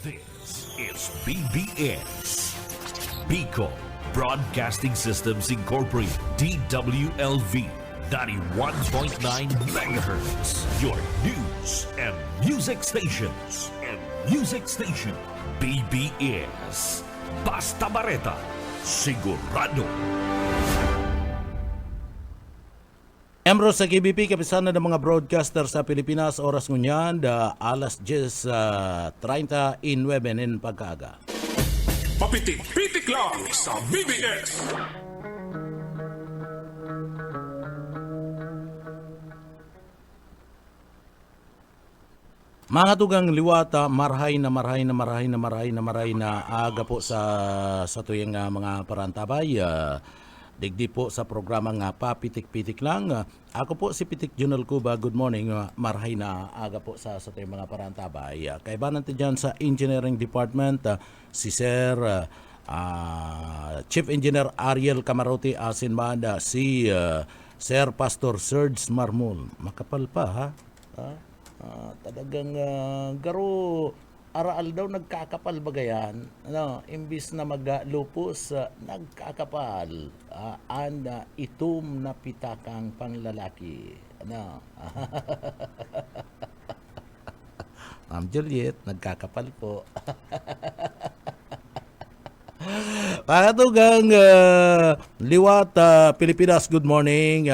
This is BBS, Bicol Broadcasting Systems Incorporated, DWLV, 91.9 megahertz. Your news and music stations. BBS, Basta Bareta, sigurado. Embro sa KBP, kapisanan ng mga broadcaster sa Pilipinas, oras ngunyan, alas 10:39 in pagkaaga. Papitik-pitik lang sa BBS. Mga tugang liwata, marhay na aga po sa tuyang mga parantabay. Digdi po sa programa nga Papitik-pitik lang. Ako po si Pitik Junal Cuba. Good morning. Marhay na aga po sa tuyang mga parantabay. Kaiba natin dyan sa Engineering Department, si Sir Chief Engineer Ariel Camarote Asinmada, si Sir Pastor Serge Marmol. Makapal pa ha? Talagang garo araal daw nagkakapal bagayan, imbis na maglupos, nagkakapal, itom na pitakang panglalaki, Ma'am Juliet, nagkakapal po. Pakatugang Liwat, Pilipinas, good morning.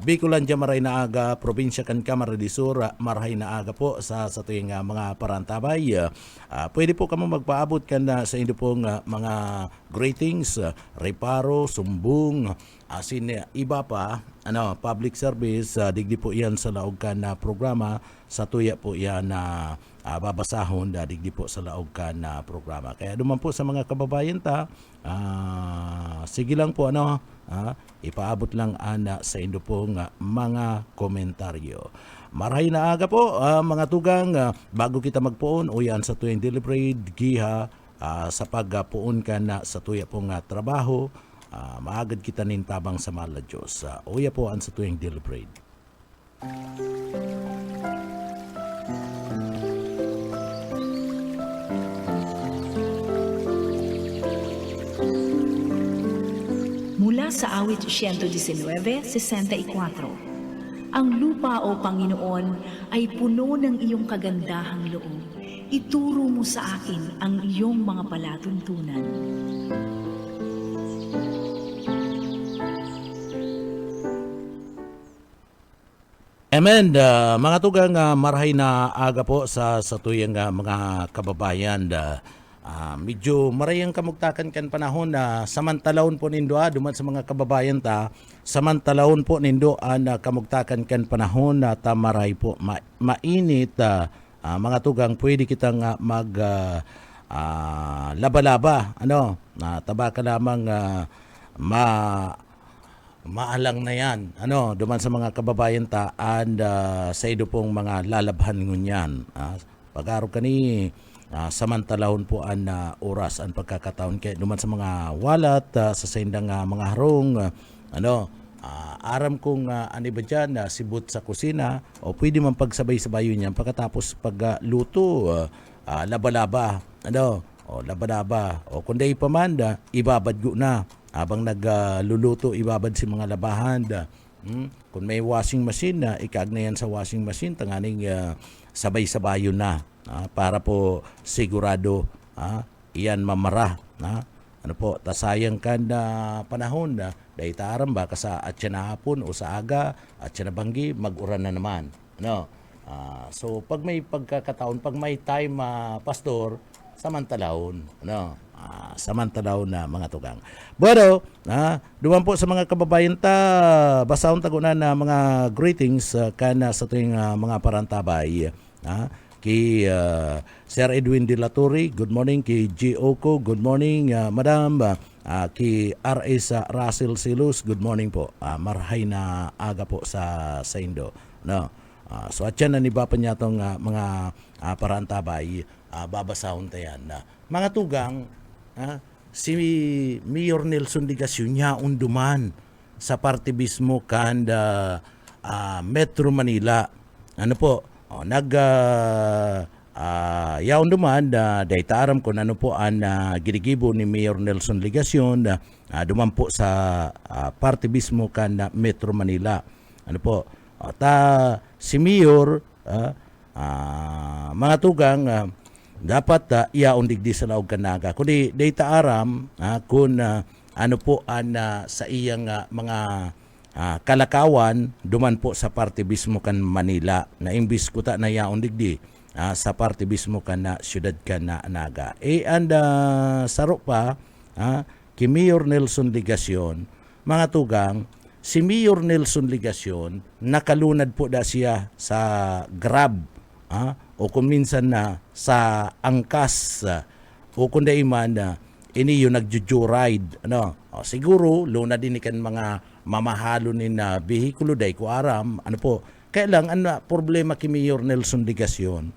Bicolandia, maray na aga. Probinsya kan Camarines Sur, maray na aga po sa tuyong mga parantabay. Pwede po kamo magpaabot kan sa inyo pong mga greetings, reparo, sumbong, asin iba pa, public service, digdi po yan sa laog kan programa. Sa tuya po yan na babasahon digdi po sa laog kan programa. Kaya duman po sa mga kababayan ta, sige lang po ipaabot lang sa inyo pong mga komentaryo. Maray na aga po mga tugang, bago kita magpuon o yan sa tuyang deliberate giha sa pagpuon ka na sa tuya pong trabaho, maagad kita nintabang sa mahal na Diyos. Uya po ang sa tuyang deliberate. Mula sa awit 119:64, ang lupa o Panginoon ay puno ng iyong kagandahang loob. Ituro mo sa akin ang iyong mga palatuntunan. Amen. Mga tugang, marhay na aga po sa tuyang mga kababayan. Medyo marayang kamugtakan kan panahon na samantalahon po nindo duman sa mga kababayan ta, samantalahon po nindo kamugtakan kan panahon na maray po mainit. Mga tugang, pwede kitang mag laba-laba, taba ka lamang maalang na yan, duman sa mga kababayan ta, and sa ido pong mga lalabhan ngunyan. Pag-araw kani, samantalahon po ang oras ang pagkakataon kay duman sa mga walat, sa sendang mga harong, aram kong ba dyan, sibot sa kusina, o pwede man pagsabay-sabayo niyan pagkatapos pagluto, laba-laba, laba-laba, o kundi pa man, ibabadgo na habang nagluluto, ibabad si mga labahan. Kung may washing machine, ikag na yan sa washing machine, tanganing sabay-sabayo na, para po sigurado iyan mamara. Tasayang kan panahon na dahil taram ba sa atya na hapon o sa aga, atya na banggi, mag-uran na naman. So pag may pagkakataon, pag may time, pastor, samantalahon, samantalahon na mga tugang. Bueno, duman po sa mga kababayan ta, basahon tagunan na mga greetings kana sa tuwing mga parantabay. Kay Sir Edwin De La Torre, good morning. Kay G. Oco, good morning. Madam, kay R.S. Russell Silus, good morning po. Marhay na aga po sa Indo. So at yan na niba pa niya itong mga parantabay, babasahon tayan. Mga tugang, si Mayor Nelson Digasyon niya unduman sa parte mismo kan Metro Manila. yaon duman dayta aram ko ano po ang ginigibo ni Mayor Nelson Ligacion duman po sa party mismo kan Metro Manila. Ano po? Si Mayor mga tugang dapat iaon digdi sa laog kanaga. Kundi dayta aram kung ano po ang sa iyang mga kalakawan duman po sa party mismo kan Manila na imbis ko ta na iaon digdi sa party mismo kan na siyudad kan na Naga. Saro pa ki Mayor Nelson Ligacion, mga tugang, si Mayor Nelson Ligacion nakalunad po da siya sa Grab o kung minsan na sa angkas o kung daiman ini yung nagjo-joyride siguro lunad din kan mga mamahalo ni na behikulo day ko aram po kaya lang problema ki Mayor Nelson Ligacion,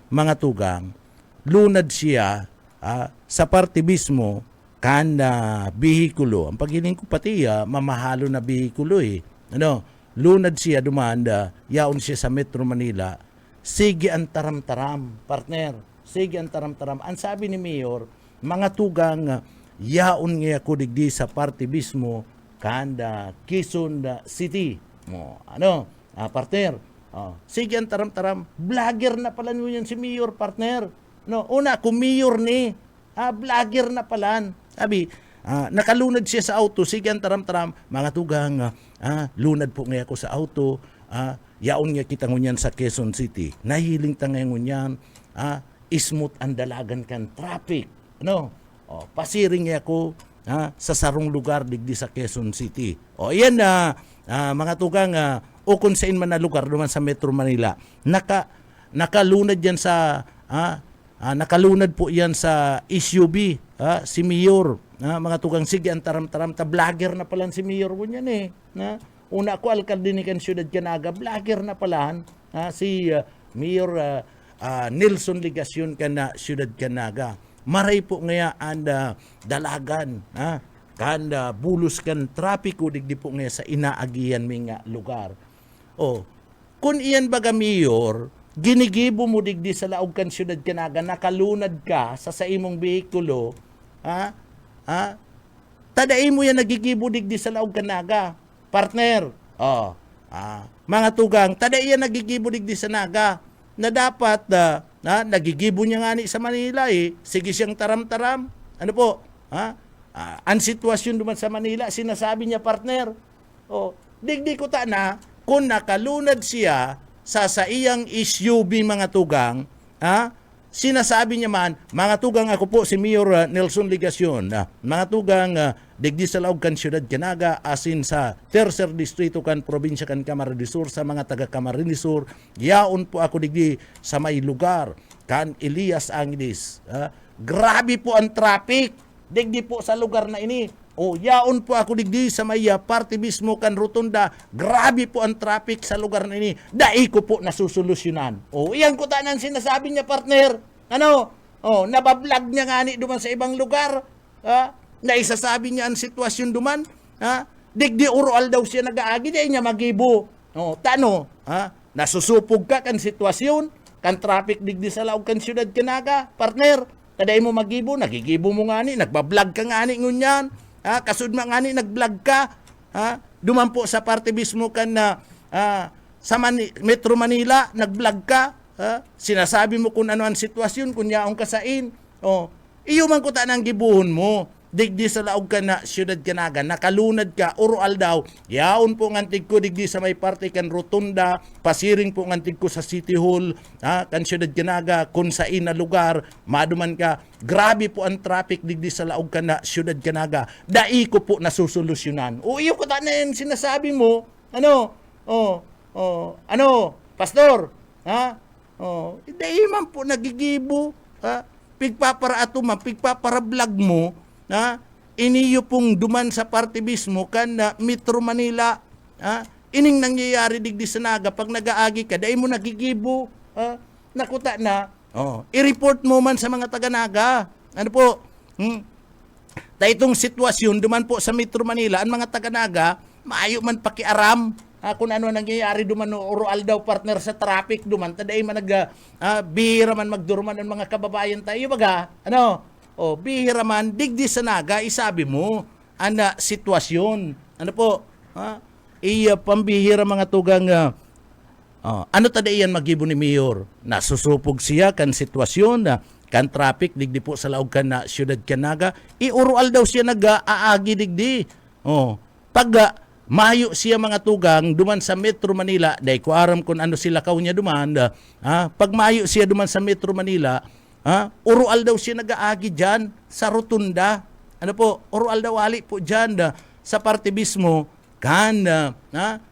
mga tugang, lunad siya sa parte mismo kan behikulo. Ang paghiling ko pati mamahalo na behikulo lunad siya dumanda, yaon siya sa Metro Manila. Sige ang taram-taram, partner. Sige ang taram-taram. Ang sabi ni Mayor, mga tugang, yaon nga ko digdi sa parte mismo kan Quezon City. Partner. Sige ang taram-taram. Vlogger na pala yun si Mayor, partner. Una, kung Mayor ni, vlogger na pala. Sabi, nakalunad siya sa auto. Sige ang taram-taram. Mga tugang, lunad po nga ako sa auto. Yaon nga kita ngunyan sa Quezon City. Nahiling ta nga ngunyan. Smooth ang dalagan kan traffic. Pasiring nga ako sa sarong lugar digdi sa Quezon City. Yan mga tugang, o kung saan man na lugar naman sa Metro Manila, nakalunad yan sa nakalunad po yan sa SUV si Mayor. Mga tugang, sige ang taram-taram ta, vlogger na pala si Mayor ko yan una ko alkalde ni kan siyudad Canaga, vlogger na pala si Mayor Nelson Ligacion kan na siyudad Canaga. Maray po ngaya ang dalagan kan bulos kan trapiko digdi po ngaya sa inaagian mi nga lugar. Kung iyan baga Mayor, ginigibo mo digdi sa laog kan siyudad Canaga, nakalunad ka sa imong behikulo, tadai mo yan nagigibo digdi sa laog Canaga, partner. Mga tugang, tadai yan nagigibo digdi sa Naga, na dapat nagigibo niya nga ni sa Manila sige siyang taram-taram. Ano po? Ang sitwasyon duman sa Manila, sinasabi niya, partner. Digdi ko ta na, kung nakalunad siya sa iyang SUV, mga tugang, sinasabi niya man, mga tugang, ako po si Mayor Nelson Ligacion, mga tugang, digdi sa laog kan siyudad Canaga, asin sa Tercer Distrito kan probinsya kan Camarines Sur, sa mga taga Camarines Sur, yaon po ako digdi sa may lugar kan Elias Angeles. Grabe po ang traffic digdi po sa lugar na ini. Yaon po ako digdi sa may parte mismo kan Rotunda. Grabe po ang traffic sa lugar na ini. Dai ko po nasusolusyonan. Iyan ko tanan sinasabi niya, partner. Nabablog niya nga ni duman sa ibang lugar. Na isasabi niya ang sitwasyon duman. Digdi urual daw siya nag-aagi, di niya magibo. Nasusupog ka kan sitwasyon, kan traffic digdi sa laog kan siyudad Canaga, partner. Taday mo magibo, nagigibo mo nga ni, nagbablog ka nga ni ngunyan. Kasud mo nga ni, nagblog ka. Duman po sa parte mismo kan na sa Metro Manila, nagblog ka. Sinasabi mo kung ano ang sitwasyon, kung yaong kasain. Iyo man ko ta nang gibuhon mo. Digdi sa laog ka na siyudad Canaga, nakalunad ka, urual daw, yaon po ngantig ko digdi sa may parte kan Rotunda, pasiring po ngantig ko sa City Hall, kan siyudad Canaga, kung sa ina lugar, maduman ka, grabe po ang traffic digdi sa laog ka na siyudad Canaga, dai ko po nasusolusyonan. Iyo ko ta na yan sinasabi mo, pastor, dai man po nagigibo, pigpapara ato man, pigpapara vlog mo, iniyo pong duman sa parte mismo kan na Metro Manila, ining nangyayari digdi sa Naga, pag nag-aagi ka, dahil mo nagigibo, nakuta na, i-report mo man sa mga taga-Naga. Ano po? Itong sitwasyon duman po sa Metro Manila, ang mga taga-Naga, maayo man pakiaram. kung ano nangyayari duman no oral daw partner sa traffic duman taday man bihira man magdurman ang mga kababayan tayo baga bihira man digdi sa naga isabi mo ana sitwasyon ano po pambihira mga tugang ano taday yan magibo ni Mayor nasusupog siya kan sitwasyon kan traffic digdi po sa laog kan na siyudad Canaga iurual daw siya nag-aagi digdi pag mayo siya mga tugang duman sa Metro Manila dahil ko aram kung ano sila kaw niya duman pag mayo siya duman sa Metro Manila urual daw siya nag-aagi dyan sa rotunda ano po urual daw ali po dyan sa parte mismo kan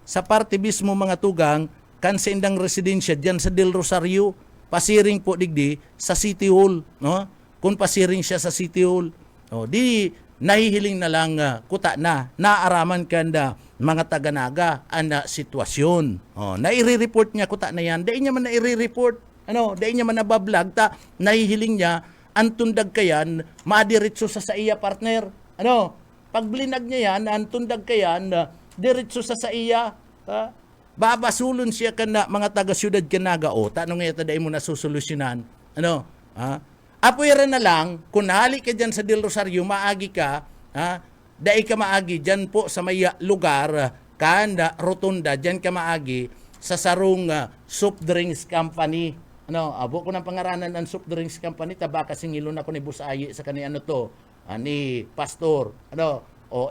sa parte mismo mga tugang kan sa indang residensya dyan sa Del Rosario pasiring po digdi sa City Hall kung pasiring siya sa City Hall di nahihiling na lang kuta na naaraman kanda mga taga-naga ang sitwasyon. Naire-report niya kuta na yan. Dahil niya man naire-report. Dahil niya man nabablog ta nahihiling niya ang tundag kayan madiretso sa iya partner. Pag blinag niya yan ang tundag kayan diretso sa iya. Babasulon siya kana mga taga-siyudad Canaga tanong nga dahil mo nasusolusyonan. Apuira na lang, kung nahali ka dyan sa Del Rosario, maagi ka, dahil ka maagi dyan po sa may lugar, kanda, rotunda, dyan ka maagi sa sarong soft drinks company. Abo ko ng pangaranan ng soft drinks company, tabaka singilon ako ni Busayi sa kani ni Pastor.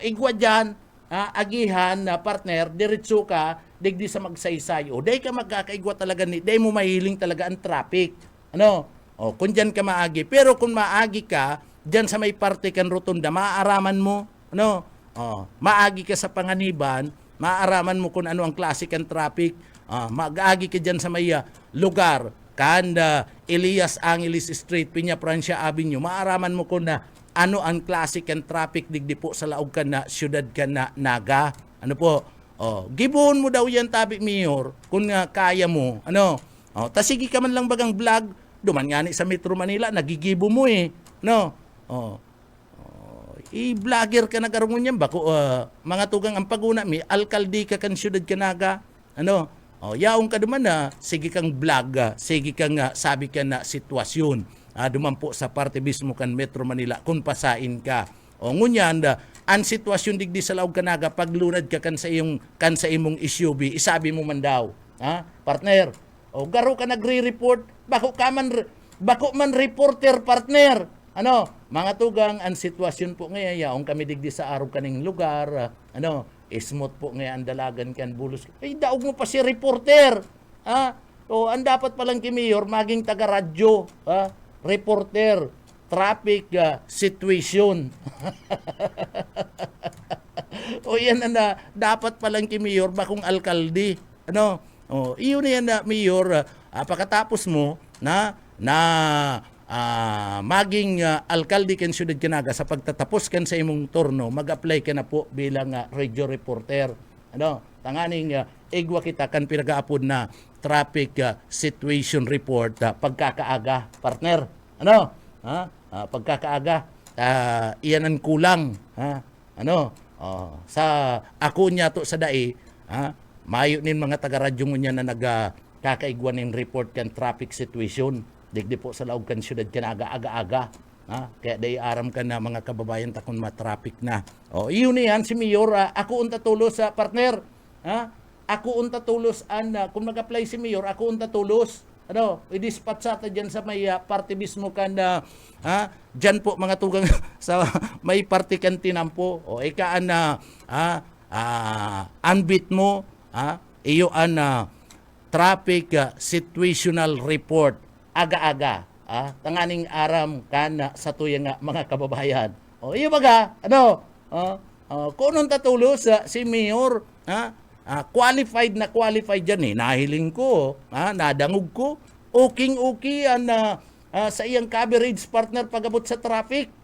Igwa dyan, agihan na partner, diretso ka, digdi sa magsaysay. Dahil ka magkakaigwa talaga dahil mo mahiling talaga ang traffic. Kung dyan ka maagi. Pero kung maagi ka, dyan sa may parte kan rotunda, maaaraman mo, maagi ka sa Panganiban, maaaraman mo kung ano ang klase kan traffic, mag-agi ka dyan sa may lugar, kanda Elias Angeles Street, Piña Francia Avenue, maaaraman mo kung ano ang klase kan traffic digdi po sa laog kan na siyudad kan na Naga. Gibuhon mo daw yan tabi Mayor, kung kaya mo, tasigi ka man lang bagang vlog, duman nga ni sa Metro Manila, nagigibo mo i-vlogger ka na karungon yan. Bako, mga tugang ang paguna mi, alkaldi ka kan siyudad Canaga. Yaong ka duman sige kang vlog, sige kang sabi ka na sitwasyon. Duman po sa parte mismo kan Metro Manila, kung pasain ka. Ngunyan, ang sitwasyon digdi sa laog Canaga, paglunad ka kan sa imong SUV, isabi mo man daw. Partner, garo ka nagre-report, bako man reporter partner. Mga tugang ang sitwasyon po ngayon yaong kami digdi sa araw kaning lugar, smooth po ngayon ang dalagan kan bulos. Daog mo pa si reporter. Ang dapat palang ki Mayor maging taga-radyo, reporter, traffic situation. Yan ang dapat palang ki Mayor bakong alkalde. Iyon na yan Mayor, pagkatapos mo maging alkalde kan siyudad Canaga sa pagtatapos kan sa imong turno, mag-apply ka na po bilang radio reporter. Tanganing igwa kita kan pinagaapod na traffic situation report pagkakaaga, partner. Pagkakaaga. Iyan ang kulang. Sa ako niya to sa dai, mayo nin mga taga-radyo mo niya na nagkakaigwan ng report kan traffic situation. Digdi po sa laog kan siyudad Canaga aga-aga. Kaya day aram ka na mga kababayan takon ma-traffic na. Iyon yan si Mayor. Ako unta tulos sa partner. Ako unta tulos kung mag-apply si Mayor, ako unta tulos. I-dispatch sa dyan sa may parte mismo kan dyan po mga tugang sa may parte kan tinampo. Ikaan unbit mo iyo traffic situational report aga-aga. Tanganing aram kan sa tuyang mga kababayan. Iyo baga, kung anong tatulos si Mayor, qualified dyan nahiling ko, nadangog ko, okay sa iyang coverage partner pagabot sa traffic.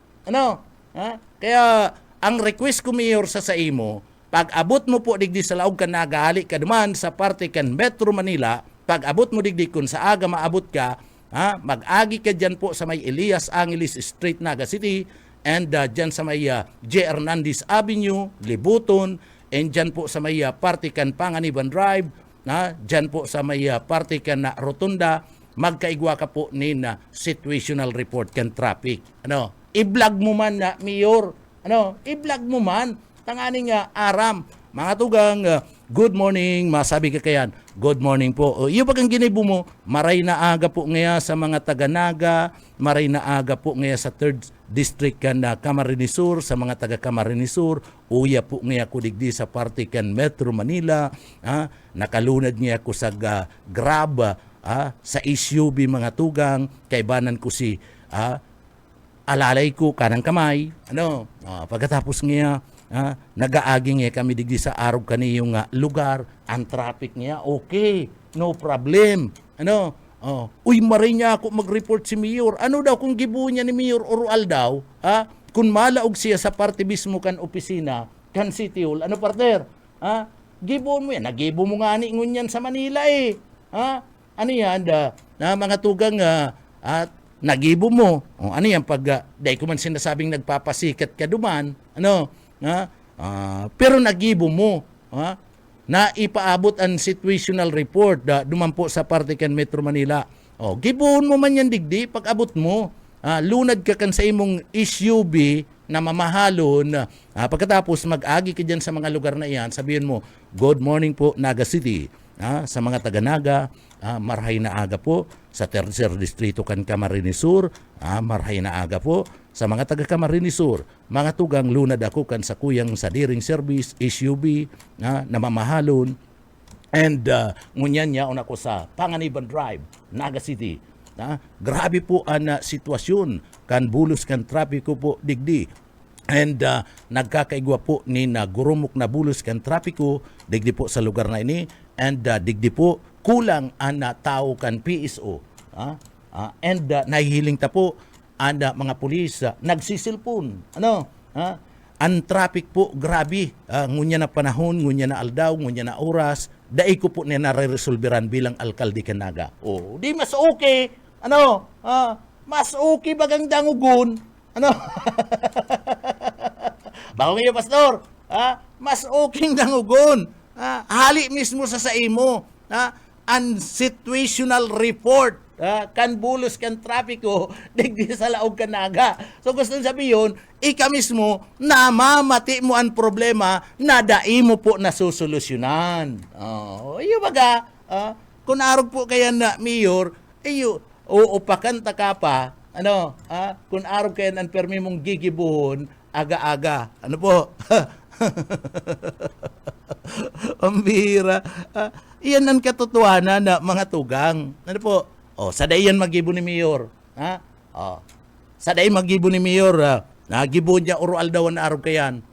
Kaya ang request ko Mayor sa imo, pag abot mo po digdi sa laog kan nagali ka duman sa parte kan Metro Manila, pag abot mo digdi kun sa aga maabot ka, mag-agi ka dyan po sa may Elias Angeles Street, Naga City, and dyan sa may J. Hernandez Avenue, Libuton, and dyan po sa may Partikan Panganiban Drive, dyan po sa may Partikan na Rotunda, magkaigwa ka po ni na situational report kan traffic. I-vlog mo man na, Mayor. I-vlog mo man. Tanganing aram. Mga tugang, good morning, masabi ka kayan, good morning po. Iyo bagang ginibo mo, maray na aga po ngaya sa mga taga-Naga, maray na aga po ngaya sa 3rd District kan Camarines Sur, sa mga taga Camarines Sur, uya po ngaya ko digdi sa parte kan Metro Manila, nakalunad ngaya ko sa Grab, sa SUV mga tugang, kaibanan ko si alalay ko kanang kamay, pagkatapos ngaya, nagaaging kami digdi sa araw kaniyong lugar, ang traffic niya, okay, no problem. Uy, maray niya ako mag-report si Mayor. Ano daw kung gibu niya ni Mayor Orual daw, kung malaog siya sa parte mismo kan opisina, kan City Hall, partner? Gibuon mo yan, nagibo mo nga ni ngunyan sa Manila Ano yan, mga tugang, nagibo mo. Ano yan, pag, dahil ko man sinasabing nagpapasikat ka duman, pero nagibo mo, na ipaabot ang situational report duman po sa parte kan Metro Manila. Gibuon mo man yan digdi, pag abot mo, lunad ka kan sa imong SUV na mamahalon, pagkatapos mag-agi ka dyan sa mga lugar na iyan, sabihin mo, good morning po Naga City, sa mga taga-Naga, marhay na aga po, sa 3rd Distrito kan Camarines Sur, marhay na aga po, sa mga taga Camarines Sur, mga tugang lunad ako kan sa kuyang sa Diring Service, SUV, na mamahalon, and ngunyan niya ako sa Panganiban Drive, Naga City. Grabe po ang sitwasyon, kan bulos kan trapiko po digdi. And nagkakaigwa po ni na gurumok na bulos kan trapiko digdi po sa lugar na ini, and digdi po kulang ang tao kan PSO. And nahihiling ta po ang mga pulis nagsisilpon. Ang traffic po grabe, ngunya na panahon, ngunya na aldaw, ngunya na oras, dai ko po na nare-resolveran bilang alkalde kan Naga. Di mas okay. Mas okay bagang dangugon. Bago ngayon, Pastor, mas okay dangugon. Hali mismo sa imo, ang situational report, kan bulos kan trapiko, digdi sa laog kan Naga. So gusto sabihin, ika mismo, namamati mo ang problema na dai mo po nasusolusyonan. Iyo baga, kung arog po kaya na, Mayor, iyo, upakan ta ka pa, kung arog kaya ang permi mong gigibuhon, aga-aga. Ano po? Ang bihira. Iyan ang katotohanan na mga tugang. Ano po? Sa dayan magibo ni Mayor. Sa dayan magibo ni Mayor. Nagibo niya Orual daw na araw kayan.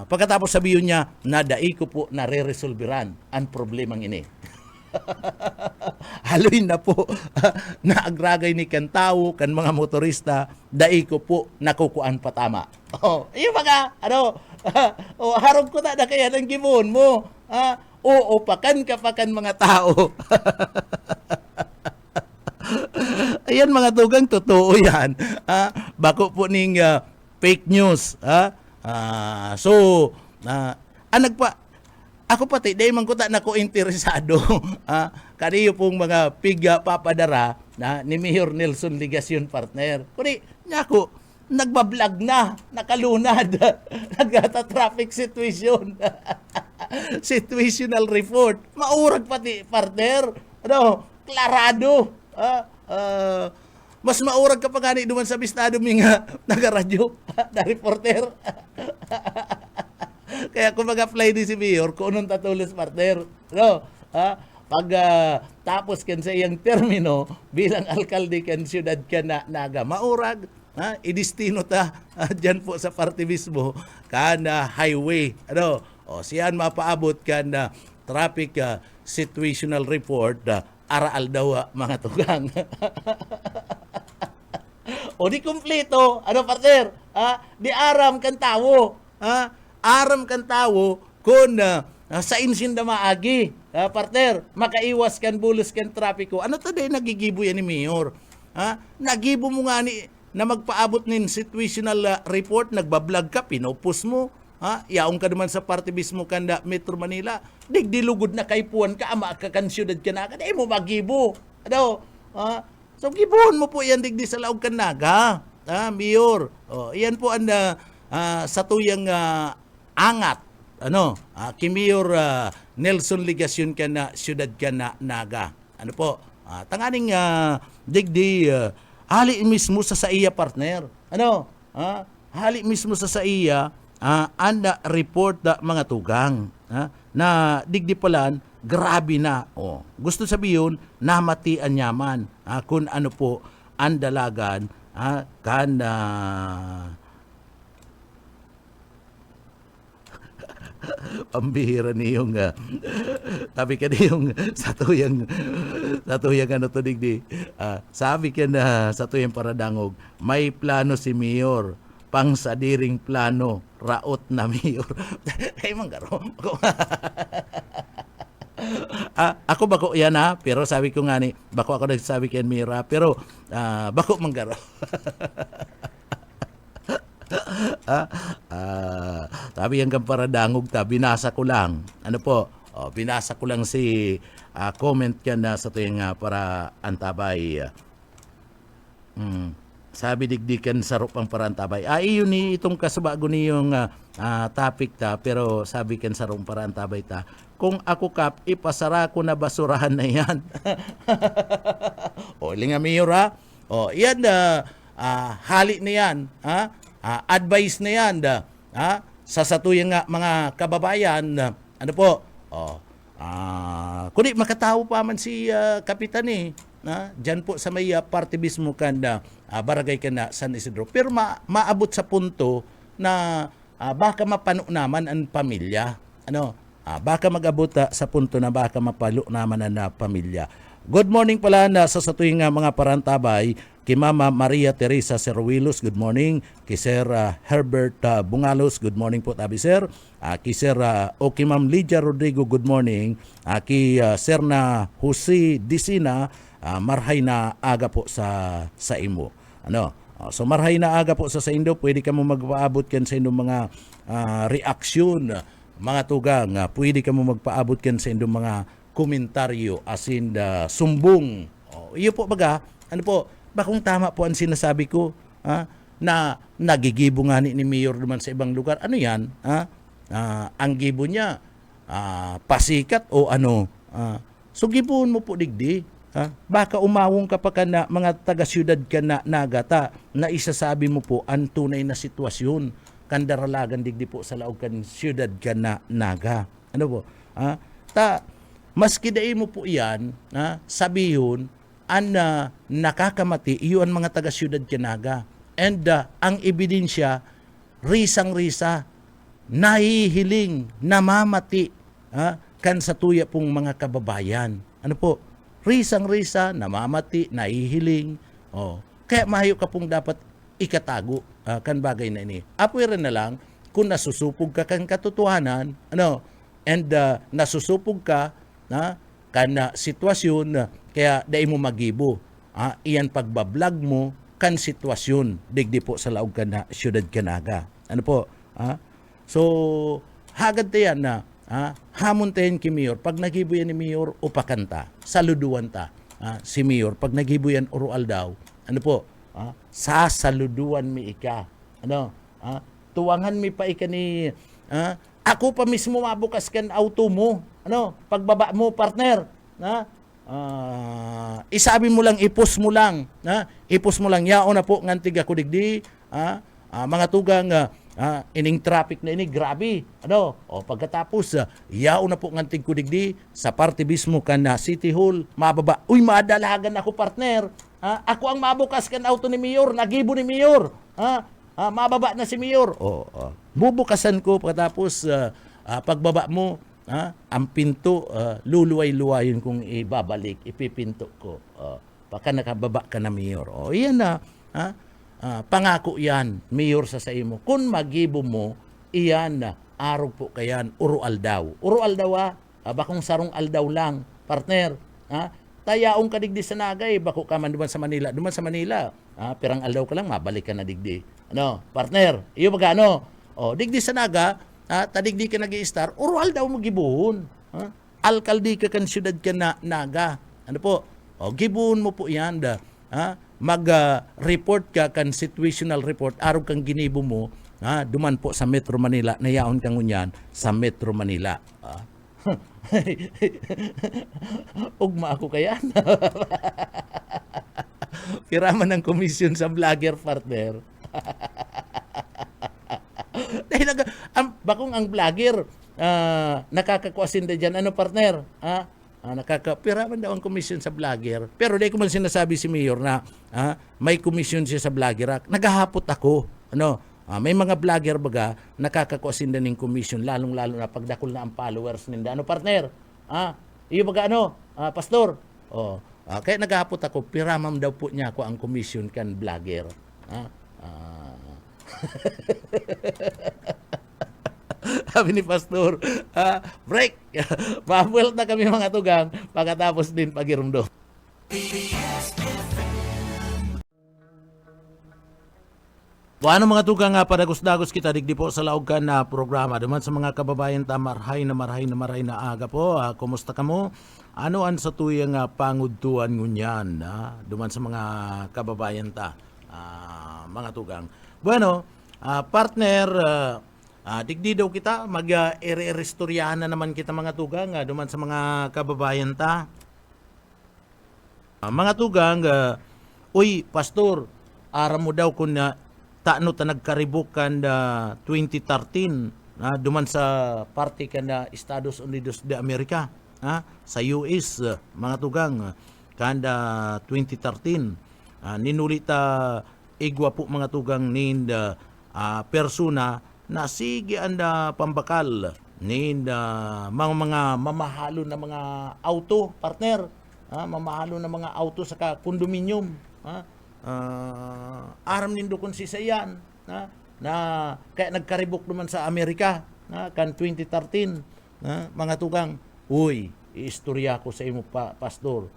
Pagkatapos sabihin niya, nadai ko po na re-resolveran ang problemang ini. Haloy na po naagragay ni kan tao, kan mga motorista, dai ko po nakukuan patama. Iyo baga, harog ko na kaya ng gibon mo. Pakan ka pakan mga tao. Ayan mga tugang, totoo yan. Bako po ning fake news. Ako pati, dahil man ko ta na ko interesado, kaniyo pong mga piga papadara ni Mayor Nelson Ligacion partner. Kuni, niya ako, nagbablog na, nakalunad, nagta-traffic situation, situational report, maurag pati partner, klarado, mas maurag ka pa gani duman sa bistado mga nagaradyo na reporter. Kaya kung mag-apply din si Mayor, kung anong tatulos partner, pag tapos kan sa iyang termino bilang alkalde kan siyudad ka na Naga, maurag, idistino ta dyan po sa parte mismo kan highway. Siyan mapaabot kan traffic situational report, araal daw mga tugang. Di kumpleto, partner? Di aram kan tawo, aram kan tawo kung sa insinda maagi, partner, makaiwas kan bulos kan trapiko. Ano to din nagigibo yan ni Mayor? Nagibo mo nga ni na magpaabot nin situational report, nagbablog ka, pinopos mo. Yaong ka naman sa party mismo kanda Metro Manila. Digdilugod na kaipuan ka, ama ka kan syudad ka na, kada mo magibo. Ano? So gibuhon mo po yan digdi sa laog kan naga. Mayor. Iyan po ang sa tuyang angat. Ano? Mayor Nelson Ligacion ka na syudad ka na naga. Ano po? Tanganing digdi hali mismo sa iya partner. Ano? Hali mismo sa iya anda report da mga tugang na digdi palan grabe na. Gusto sabihin namatian yaman kung ano po ang dalagan kan pambihira niyong sabi ka niyong sa tuyang ano to digdi sabi ka na sa tuyang paradangog may plano si Mayor pang sadiring plano raot na Mayor. Ay manggaro ako bako yan pero sabi ko nga ni bako ako nagsabi kay Mira pero bako manggaro. Sabi yung kamparadangog binasa ko lang. Ano po? Binasa ko lang si comment ka na sa tuyang para antabay. Sabi digdikan sarap ang para antabay. Iyon ni itong kasabago ni yung topic pero sabi kan sarap para antabay ta. Kung ako kap, ipasara ko na basurahan na yan. Linga Mayor yan hali na yan. Advice na yan sa satuyang mga kababayan ano po kundi makatawo pa man si kapitan dyan po sa may party mismo kanda barangay ka na San Isidro pero maabot sa punto na baka mapano naman ang pamilya ano baka mag-abot sa punto na baka mapalo naman ang pamilya. Good morning pala na sa tuwing mga parantabay kay Mama Maria Teresa Serwilos, good morning. Kay Sir Herbert Bungalos, good morning po tabi Sir. Kay Sir kay Ma'am Lydia Rodrigo, good morning. Kay Sir na Jose Disina, marhay na aga po sa imo. Ano? So marhay na aga po sa indo, pwede ka mo magpaabot kan sa indong mga reaksyon, mga tugang, pwede ka mo magpaabot kan sa indong mga komentaryo as in sumbong. Iyo po baga, ano po, bakong tama po ang sinasabi ko na nagigibo nga ni Mayor naman sa ibang lugar. Ano yan? Ang gibo niya, pasikat o ano? So gibuhon mo po digdi. Baka umawong ka pa ka na mga taga-syudad ka na nagata na isasabi mo po ang tunay na sitwasyon kandaralagan digdi po sa laog kan syudad ka na naga. Ano po? Maski dai mo po iyan, sabihon, ang nakakamati, iyon mga taga-syudad Kinaga. And ang ebidensya, risang-risa, nahihiling, namamati, kan sa tuya pong mga kababayan. Ano po? Risang-risa, namamati, nahihiling. Kaya mahayo ka pong dapat ikatago kan bagay na ini. Apwiran na lang, kung nasusupog ka kan katotohanan, and nasusupog ka, kana sitwasyon kaya dai mo magibo iyan pagbablog mo kan sitwasyon digdi po sa laog kana syudad Kinaga ano po so hagad tayan na hamon tayan ki Mayor pag nagibo yan ni Mayor upakanta saluduan ta si Mayor pag nagibo yan oral daw ano po sasaluduan mi ika ano tuwangan mi pa ika ni ako pa mismo mabukas kan auto mo. Ano? Pagbaba mo, partner. Isabi mo lang, ipos mo lang. Ipos mo lang. Yao na po, ngantig ako digdi. Mga tugang, ining traffic na ini, grabe. Ano? Pagkatapos, yao na po, ngantig ko digdi. Sa party mismo kan City Hall, mababa. Uy, madalagan ako, partner. Ako ang mabukas kan auto ni Mayor. Nagibo ni Mayor. Mababa na si Mayor. Bubukasan ko pagkatapos pagbaba mo, ang pinto luluway-luwayin kung ibabalik, ipipinto ko. Baka nakababa ka na Mayor. Iyan na. Pangako yan, Mayor sa imo. Kung magibo mo, iyan na. Araw po kayan, uro aldaw. Uro aldaw bakong sarong aldaw lang, partner. Tayaong ka digdi sa Nagay, bako ka man duman sa Manila. Duman sa Manila, pirang aldaw ka lang, mabalik ka na digdi. Ano, partner, iyo baga ano? Digdi sa Naga, tadig di ka nag-i-star, oral daw mo gibuhon. Alkalde ka kan syudad ka na naga. Ano po? Gibuhon mo po yan. Mag-report ka kan situational report, araw kang ginibo mo, duman po sa Metro Manila, nayaon kang unyan sa Metro Manila. Ugma ako kaya. Piraman ng komisyon sa vlogger, partner. Dahil bakong ang vlogger, nakakakwasin na dyan. Ano, partner? Piraman daw ang komisyon sa vlogger. Pero dahil ko man sinasabi si Mayor na may komisyon siya sa vlogger. Naghahapot ako. May mga vlogger baga nakakakwasin na ng komisyon, lalong-lalo na pagdakol na ang followers ninda. Ano, partner? Iyo baga pastor? Kaya naghahapot ako, piramam daw po niya ako ang komisyon kan vlogger. Sabi ni pastor, break. Mabuelt na kami mga tugang pagkatapos din pagirumdo. Ano mga tugang padagos-dagos kita digdi po sa laog ka na programa. Duman sa mga kababayan ta marhay na aga po. Kumusta ka mo? Ano ang sa tuyang pangudtuan ngunyan? Duman sa mga kababayan ta mga tugang. Bueno, partner, digdi daw kita mag-irestoryahan na naman kita mga tugang duman sa mga kababayan ta. Mga tugang, uy pastor, aram mo daw kung taano ta nagkaribukan 2013 duman sa party kan Estados Unidos de America sa US mga tugang kanda 2013 ninulita igwa po mga tugang ninda persona na sige anda pambakal ninda mga mamahalo na mga auto, partner, mamahalo na mga auto sa kondominium, aram nindo kung si sayan na kaya nagkaribok naman sa Amerika kan 2013 mga tugang. Uy, iistorya ko sa imo pastor.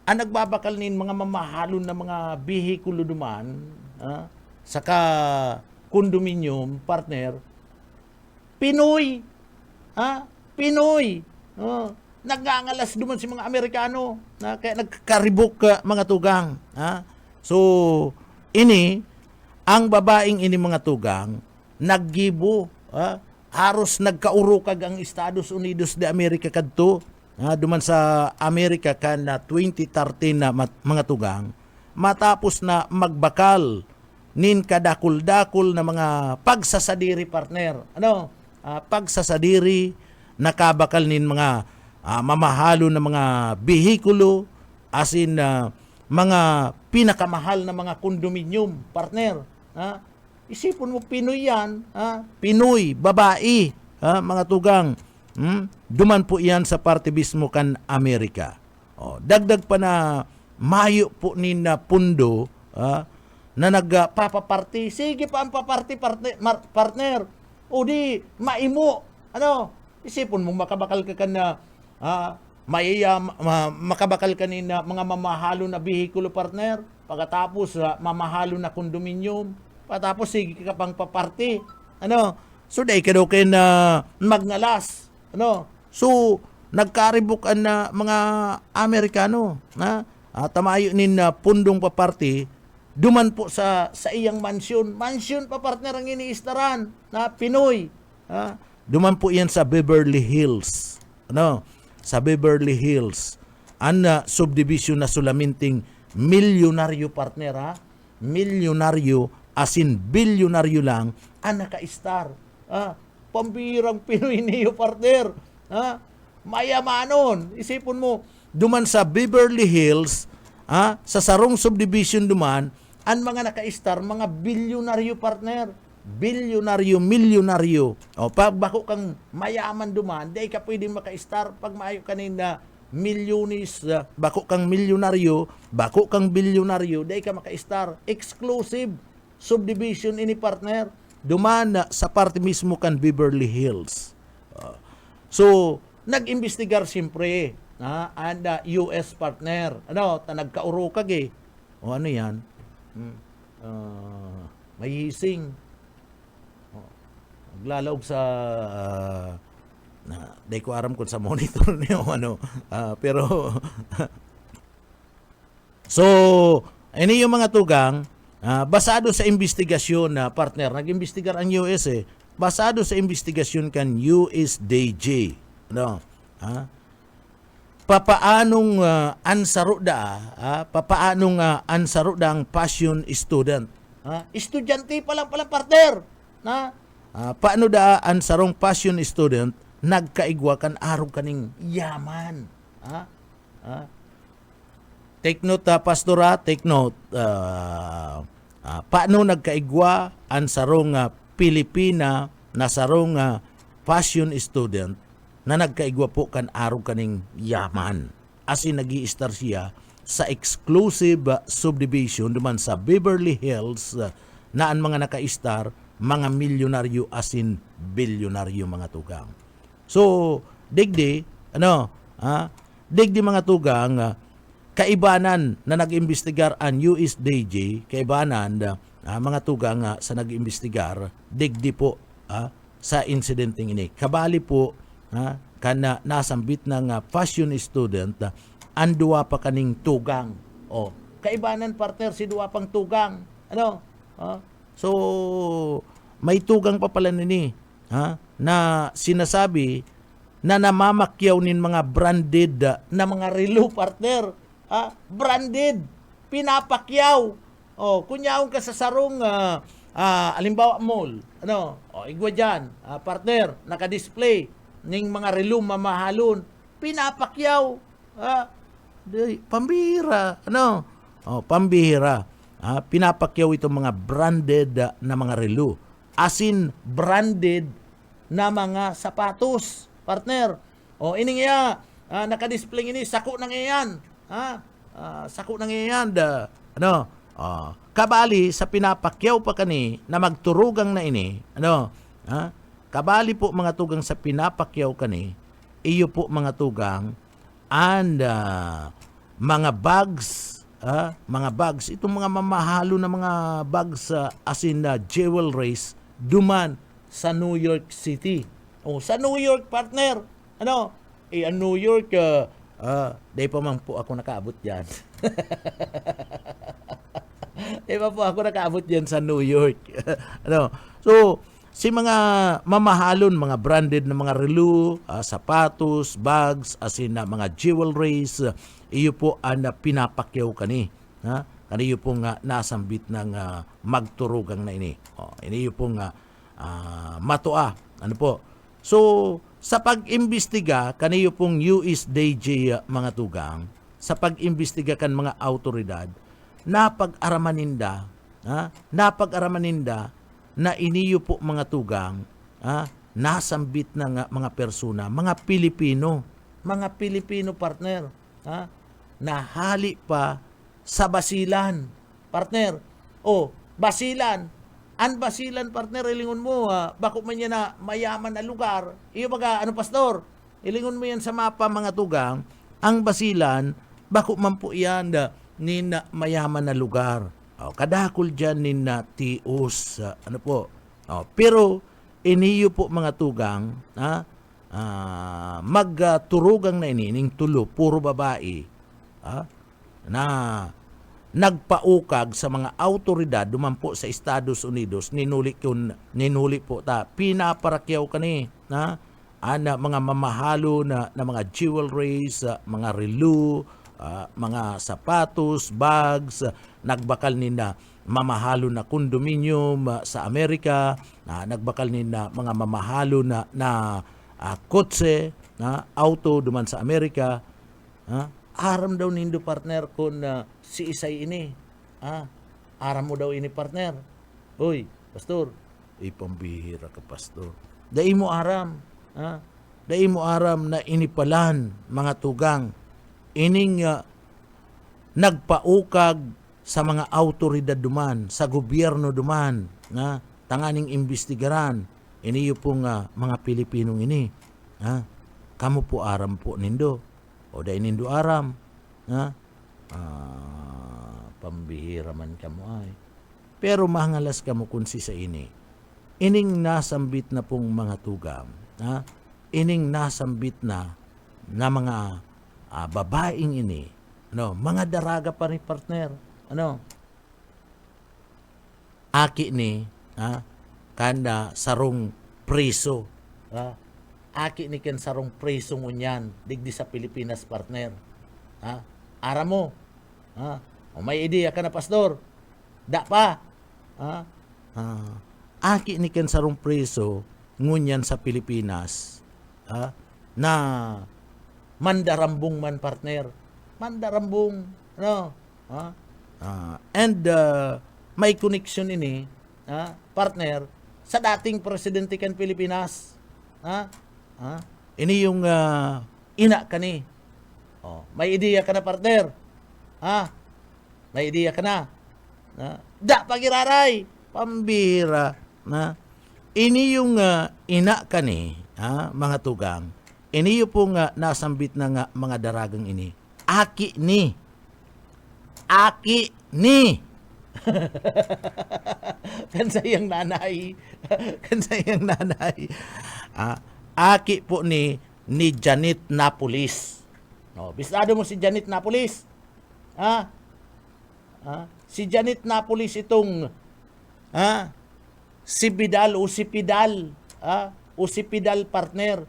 Ang nagbabakal nin mga mamahalo na mga bihikulo duman saka kondominium, partner, Pinoy. Pinoy. Nagangalas duman si mga Amerikano kaya nagkaribok mga tugang. So, ini ang babaeng ini mga tugang naggibo, haros nagkaurukag ang Estados Unidos de America kadto duman sa Amerika kan 2013 na mga tugang, matapos na magbakal nin kadakul-dakul na mga pagsasadiri, partner. Pagsasadiri, nakabakal nin mga mamahalo na mga bihikulo, as in mga pinakamahal na mga kondominium, partner. Isipon mo, Pinoy yan. Pinoy, babae, mga tugang. Duman po yan sa parte mismo kan Amerika. Dagdag pa na mayo po nin na pundo na nagpapaparty. Sige pa ang paparty, partner. O di, maimo. Isipon mo, makabakal ka na makabakal kanina mga mamahalo na bihikulo, partner, pagkatapos mamahalo na kondominium, patapos sige ka pang paparty. So day ka daw kayo na magngalas. So nagkaribukan na mga Amerikano tamayo nin pundong paparty duman po sa iyang mansyon pa, partner, ang iniistaran na Pinoy. Duman po yan sa Beverly Hills. Sa Beverly Hills, ang subdivision na sulaminting milyonaryo, partner, milyonaryo, as in bilyonaryo lang, ang naka-star. Pambirang Pinoy niyo, partner. Mayamanon. Isipon mo, duman sa Beverly Hills, sa sarong subdivision duman, ang mga naka-star, mga bilyonaryo, partner. Bilyonaryo, milyonaryo. Pag bako kang mayaman duman, di ka pwedeng maka-star. Pag maayo kanina milyonis, bako kang milyonaryo, bako kang bilyonaryo, di ka maka-star. Exclusive subdivision ini, partner. Duman sa parte mismo kan Beverly Hills. So, nag-imbestigar siyempre and US, partner. Nagkaurukag ano yan? May hising. Naglalaog sa di ko aram kung sa monitor niyo ano. Pero so, ini yung mga tugang basado sa investigasyon na partner, nag-imbestigar ang US basado sa investigasyon kan USDJ. Ano? Papaanong ansaro da ang passion student. Estudyante pa lang partner. Paano da ansarong passion student nagkaigwa kan araw kaning yaman. Take note, pastora, take note. Paano nagkaigwa ang sarong Pilipina na sarong passion student na nagkaigwa po kan araw kaning yaman. As in, nag-i-star siya sa exclusive subdivision duman sa Beverly Hills na ang mga naka-star, mga milyonaryo as in bilyonaryo mga tugang. So, digdi mga tugang, kaibanan na nag-imbestigar ang USDJ, kaibanan mga tugang sa nag-imbestigar, digdi po sa incidenting ini. Kabali po, kana nasambit ng fashion student, ang duwa pa kaning tugang. Kaibanan partner, si duwa pang tugang. So, may tugang pa pala nini. Na sinasabi na namamakyaw nin mga branded na mga relo partner. Branded, pinapakyaw. Kunyaon ka sa sarong alimbawa mall. Igwa dyan, partner, naka-display ning mga relo mamahalon. Pinapakyaw. Pambihira. Pambihira. Pinapakyaw itong mga branded na mga relo. As in, branded na mga sapatos, partner. Ini nga, naka-display ini, sako na ngayon. Sako na ngayon. Kabali sa pinapakyaw pa kani na magturugang na ini. Kabali po mga tugang sa pinapakyaw kani, iyo po mga tugang, and mga bags, itong mga mamahalo na mga bags as in jewelries, duman sa New York City. Sa New York, partner. Ang New York, di pa man po ako nakaabot dyan. Di pa po ako nakaabot dyan sa New York. So, si mga mamahalon, mga branded na mga relo, sapatos, bags, as in mga jewelries, iyo po ang pinapakyaw kani. Kaniyo pong nasambit ng magturugang na ini. Iniyo pong matua. So, sa pag-imbestiga, kaniyo pong USDJ mga tugang, sa pag-imbestiga kan mga autoridad, napag-aramaninda na iniyo po mga tugang, nasambit ng mga persona, mga Pilipino partner, nahali pa sa basilan, partner. Basilan. Ang basilan, partner, ilingon mo, bako man yan na mayaman na lugar. Iyo baga, pastor? Ilingon mo yan sa mapa, mga tugang. Ang basilan, bako man po yan nin mayaman na lugar. Kadakol dyan nin tios. Pero, iniyo po mga tugang, magturugang na ini, ning tulo, puro babae, na nagpaukag sa mga autoridad dumampo sa Estados Unidos, ninuli po pinaparakyaw kani mga mamahalo na mga jewelries, mga relo, mga sapatos, bags, nagbakal nina mamahalo na kondominium sa Amerika, nagbakal nina mga mamahalo na kotse, auto duman sa Amerika. Aram daw nindo, partner, kung si Isay ini. Aram mo daw ini, partner. Hoy, pastor. Pambihira ka, pastor. Dai mo aram. Dai mo aram na inipalan, mga tugang. Ining nagpaukag sa mga autoridad duman, sa gobyerno duman, tanganing imbestigaran. Iniyo pong mga Pilipinong ini. Kamu po aram po nindo. O dahil nindo aram, pambihira man kamo ay. Pero mahangalas kamo kung si sa ini. ining nasambit na pong mga tugang, ining nasambit na mga babaeng ini, mga daraga pa rin partner, aki ni, kanda sarong preso, aki ni ken sarong preso ngunyan, digdi sa Pilipinas partner, ara mo, o may ideya ka na pastor, da pa, aki ni ken sarong preso ngunyan sa Pilipinas, na mandarambong man partner, mandarambong, and may connection ini, partner, sa dating presidente kan Pilipinas, ini yung ina ka ni, may ideya ka na partner, may ideya ka na, da pagiraray, pambira, ini yung ina ka ni, mga tugang, ini yung pong nasambit na nga mga daragang ini, aki ni, kansayang nanay, aki po ni Janet Napolis. Bisado mo si Janet Napolis? Si Janet Napolis itong si Bidal o si Pidal, partner,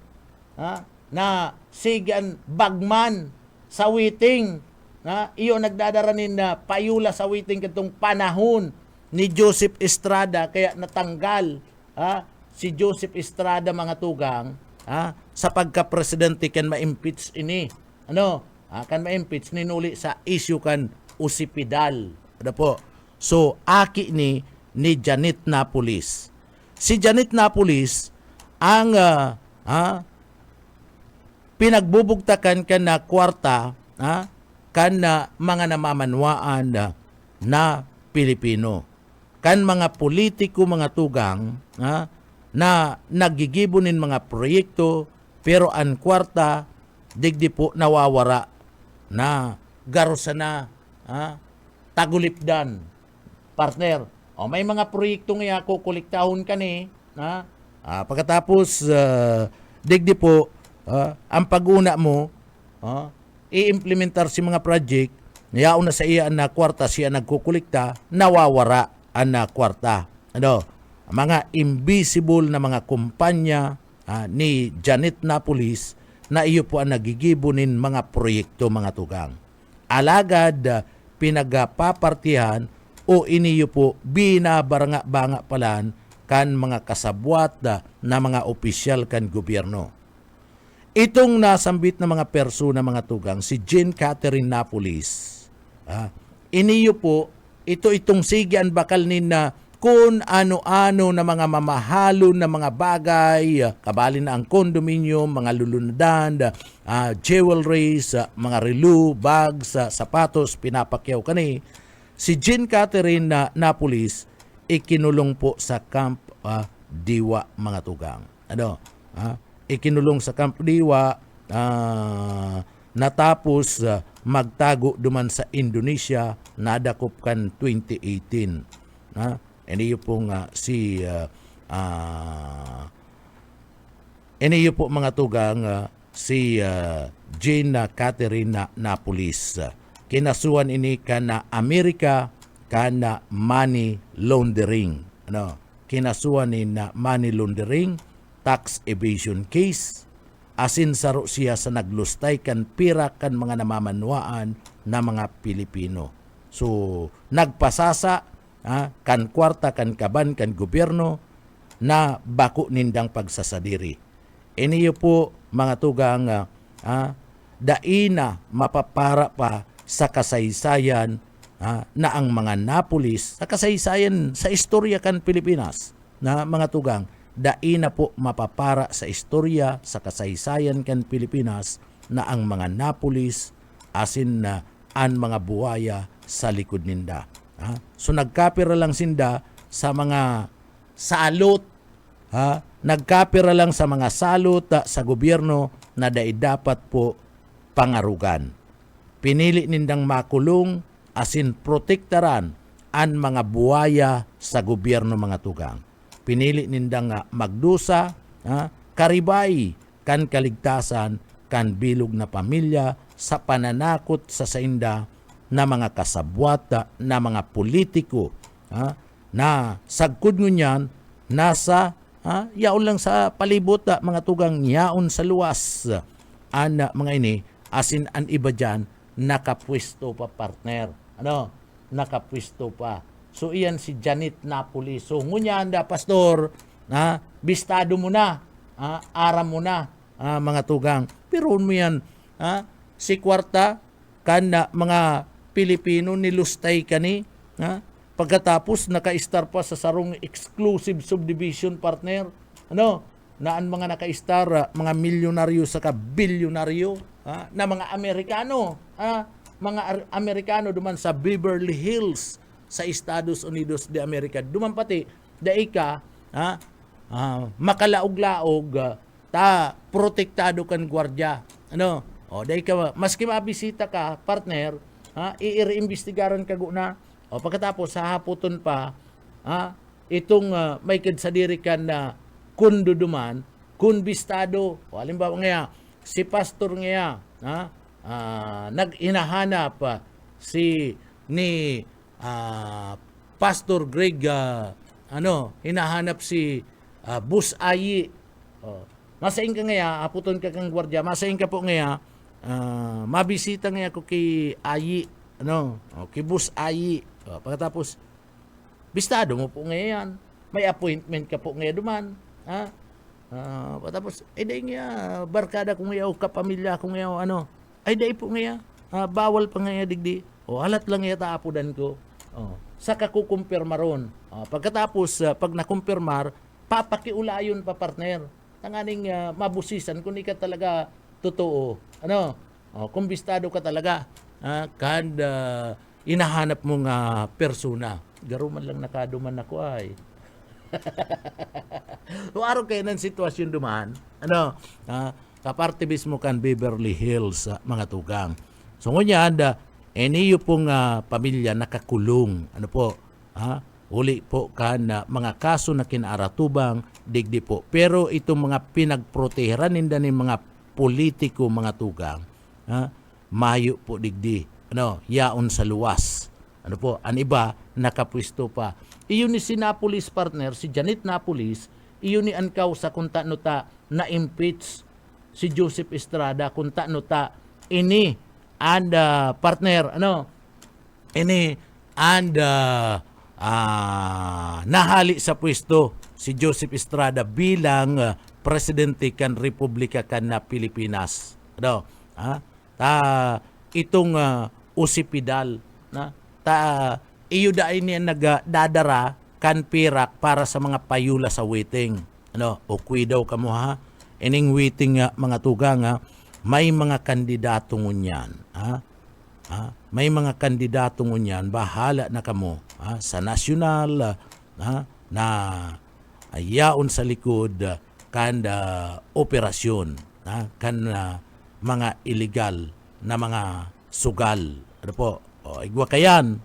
na sigan bagman sa witing, iyo nagdadaranin na payula sa witing katong panahon ni Joseph Estrada, kaya natanggal si Joseph Estrada, mga tugang, sa pagka-presidente kan ma-impeach ini, kan ma-impeach ninuli sa issue kan Usipidal, po. So aki ni Janet Napolis. Si Janet Napolis ang pinagbubugtakan kan na kwarta, kan mga namamanwaan na Pilipino, kan mga politiko, mga tugang, na nagigibunin mga proyekto, pero ang kwarta digdi po nawawara na garusa na, tagulipdan, partner. May mga proyekto nga kukuliktahon ka ni, pagkatapos digdi po ang pag-una mo, i-implementar si mga project, yaon na sa iya na kwarta, siya nagkukulikta, nawawara ang kwarta. Mga invisible na mga kumpanya ni Janet Napolis na iyo po ang nagigibunin mga proyekto, mga tugang. Alagad pinagapapartihan o iniyo po binabaranga-banga palan kan mga kasabwat na mga opisyal kan gobyerno. Itong nasambit na mga persona, mga tugang, si Jean Catherine Napolis, iniyo po, itong sigian bakal nina kung ano-ano na mga mamahalo na mga bagay, kabali na ang condominium, mga lulunadan, jewelries, mga relu, bags, sapatos, pinapakyaw kani. Si Jean Catherine Napolis, ikinulong po sa Camp Diwa, mga tugang. Ikinulong sa Camp Diwa, natapos magtago duman sa Indonesia, nadakop kan 2018. Iniyo pong iniyo po, mga tugang, si Jean Catherine Napolis. Kinasuhan ini kana Amerika kana money laundering. Kinasuhan ni na money laundering, tax evasion case, asin saro siya sa naglustay kan pira kan mga namamanwaan na mga Pilipino. So nagpasasa kan kwarta, kan kaban, kan gobyerno na bako nindang pagsasadiri. Iniyo po, mga tugang, daina mapapara pa sa kasaysayan na ang mga Napolis, sa kasaysayan, sa istorya kan Pilipinas, na mga tugang, daina po mapapara sa istorya, sa kasaysayan kan Pilipinas na ang mga Napolis, asin na ang mga buhaya sa likod ninda. So nagkapira lang sinda sa mga salot, nagkapira lang sa mga salot sa gobyerno na dapat po pangarugan. Pinili nindang makulong, asin protektaran ang mga buhaya sa gobyerno, mga tugang. pinili ninda nga magdusa, karibay kan kaligtasan kan bilog na pamilya sa pananakot sa sainda na mga kasabwata na mga politiko, na sagkod ngunyan nasa yaon lang sa palibot, mga tugang yaon sa luwas, mga ini asin an iba dyan nakapwesto pa, partner, nakapwesto pa. So iyan si Janet Napoli. So ngunyan da, pastor, bistado mo na, aram mo na, mga tugang. Pero mo yan, si kwarta kan mga Pilipino nilustay kani, pagkatapos naka-star pa sa sarong exclusive subdivision, partner, naan mga naka-star, mga milyonaryo saka bilyonaryo, na mga Amerikano, mga Amerikano duman sa Beverly Hills sa Estados Unidos de America. Duman pati daika, makalaog-laog, protektado kan gwardiya. Daika maski mabisita ka, partner, iimbestigaran ka na. Pagkatapos sa haputon pa, itong may kadsadiri kan na kundo duman, kun bistado. Halimbawa ngaya, si pastor ngaya, nag-inahanap ni Pastor Greg, hinahanap si Bus Ayi. Masaing ka ngaya, haputon ka kang gwardya, masaing ka po ngaya, mabisita ngaya ko kay Ayi, kay Bus Ayi. Pagkatapos, bistado mo po ngayon. May appointment ka po ngayon duman. Pagkatapos, day nga, barkada ko ngayon, kapamilya ko ngayon, ay day po ngayon, bawal pa ngayon digdi. Halat lang ngayon taapudan ko. Saka kukumpirma ron. Pagkatapos, pag nakumpirmar, papakiulayon pa, partner. Tanganing mabusisan kung di ka talaga totoo. Kung bistado ka talaga. Inahanap mong persona. Garo man lang nakaduman ako ay. Araw kayo ng sitwasyon duman, kaparte mismo kan Beverly Hills, mga tugang. So ngunyan, iniyo pong pamilya nakakulong. Uli po kan mga kaso na kinaratubang, digdi po. Pero itong mga pinagproteheran ninda ni mga politiko, mga tugang, mayo po digdi. Yaon sa luwas. An iba, nakapwisto pa. Iyon ni si Napolis, partner, si Janet Napolis, iyon ni Ankaw sa kunta nota na-impeach si Joseph Estrada, kunta nota ini and partner, ini and nahali sa pwesto si Joseph Estrada bilang presidente kan Republika kan na Pilipinas. Itong Usipidal, iyo dahil niya nagdadara kan pirak para sa mga payula sa waiting. Ukwi daw ka mo, ha? Ining waiting, mga tugang, may mga kandidato ngunyan. May mga kandidato ngunyan, bahala na kamo, sa nasyonal, na yaon sa likod kan operasyon, kan mga illegal na mga sugal. Igwa kayan,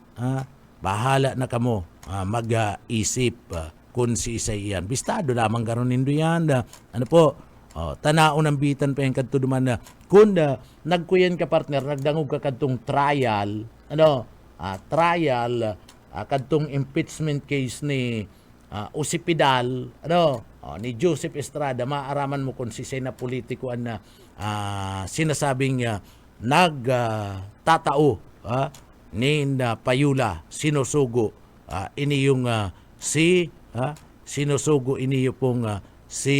bahala na kamo, mag-isip kung si isay yan. Bistado lamang garon nindo yan. Tanao ng bitan pa yung kadto duman na kung nagkuyan ka, partner, nagdangog ka kadtong trial, kadtong impeachment case ni Usipidal, ni Joseph Estrada, maaraman mo kung si na politiko na sinasabing nagtatao ni payula, sinusugo, ini yung sinusugo ini yung pong si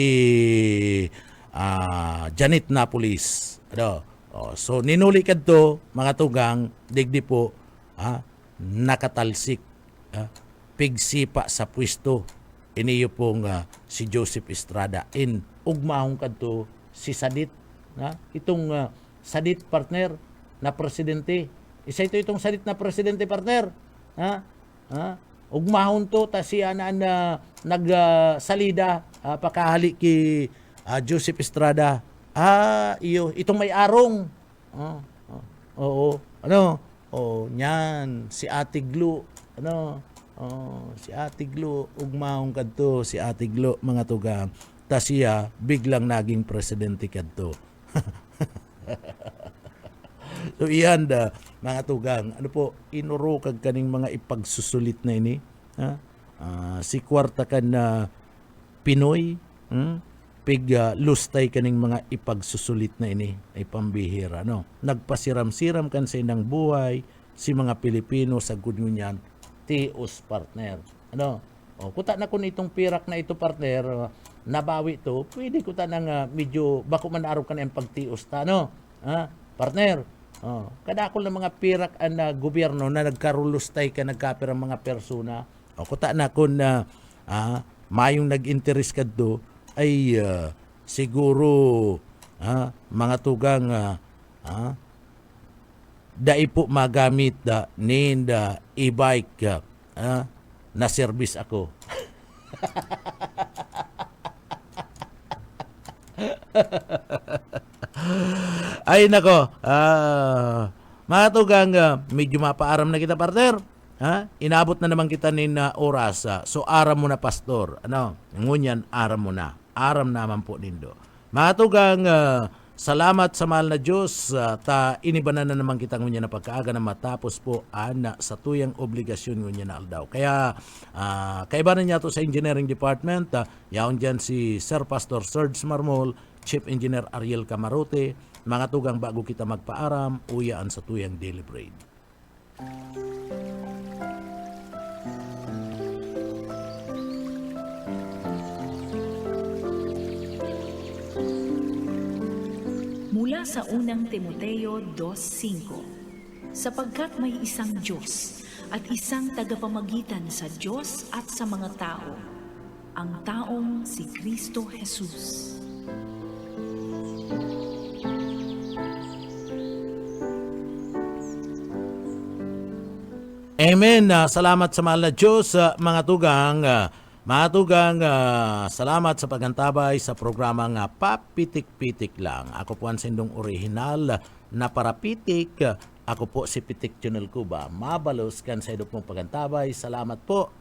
Janet Napolis. So ninuli kadto, mga tugang, digdi po, nakatalsik, pigsipa sa pwesto ini yung pong si Joseph Estrada. Ugmahong kadto si Sadit, itong Sadit, partner, na presidente. Isa ito itong Sadit na presidente, partner. Ugmahon to, ta siya na nagsalida, pakahali ki Joseph Estrada. Itong may arong. Oo. Nyan, si Ate Glu. Si Ate Glo, ugmaong kadto si Ate Glo, mga tugang. Ta siya, biglang naging presidente kadto. So iyan mga tugang, ano po, inuro kag kaning mga ipagsusulit na ini. Ha? Si kwarta kan na Pinoy, lustay kaning mga ipagsusulit na ini ay pambihira, no? Nagpasiram-siram kan sa inang buhay si mga Pilipino sa gungunyan tios partner. Ano? Kuta na kun itong pirak na ito partner, nabawi to, pwede kuta nang medyo bako man araw ka na yung pagtios ta, no? Partner. Kada ako ng mga pirak ang gobyerno na nagkarulustay ka nagkapirang mga persona. Kuta na kun mayong nag-interest ka do ay siguro mga tugang dai po magamit nin e-bike na service ako. Ay nako, mga tugang, medyo mapaaram na kita partner. Inabot na naman kita nin oras. So aram mo na pastor. Ano? Ngunyan aram mo na. Aram naman po nindo. Mga tugang, salamat sa mahal na Diyos. Ta inibanan na naman kita ngunyan na pagkaaga na matapos po sa tuyang obligasyon ngunyan na aldaw. Kaya kaibanan niya to sa engineering department. Yaon dyan si Sir Pastor Serge Marmol, Chief Engineer Ariel Camarote. Mga tugang, bago kita magpaaram, uyaan sa tuyang daily bread. Mula sa unang Timoteo 2:5, sapagkat may isang Diyos at isang tagapamagitan sa Diyos at sa mga tao, ang taong si Kristo Jesus. Amen. Salamat sa mahal na Diyos, mga tugang. Mga tugang, salamat sa pagantabay sa programang Papitik-Pitik Lang. Ako po ang sindong original na parapitik. Ako po si Pitik Junel Cuba. Mabalos kan sa idop mong pagantabay. Salamat po.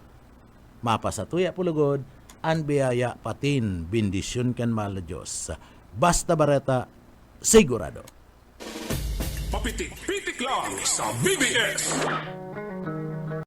Mapasatuya pulugod. An biyaya patin. Bendisyon kan mahal na Diyos. Basta Bareta, sigurado. Papitik-pitik lang sa BBS.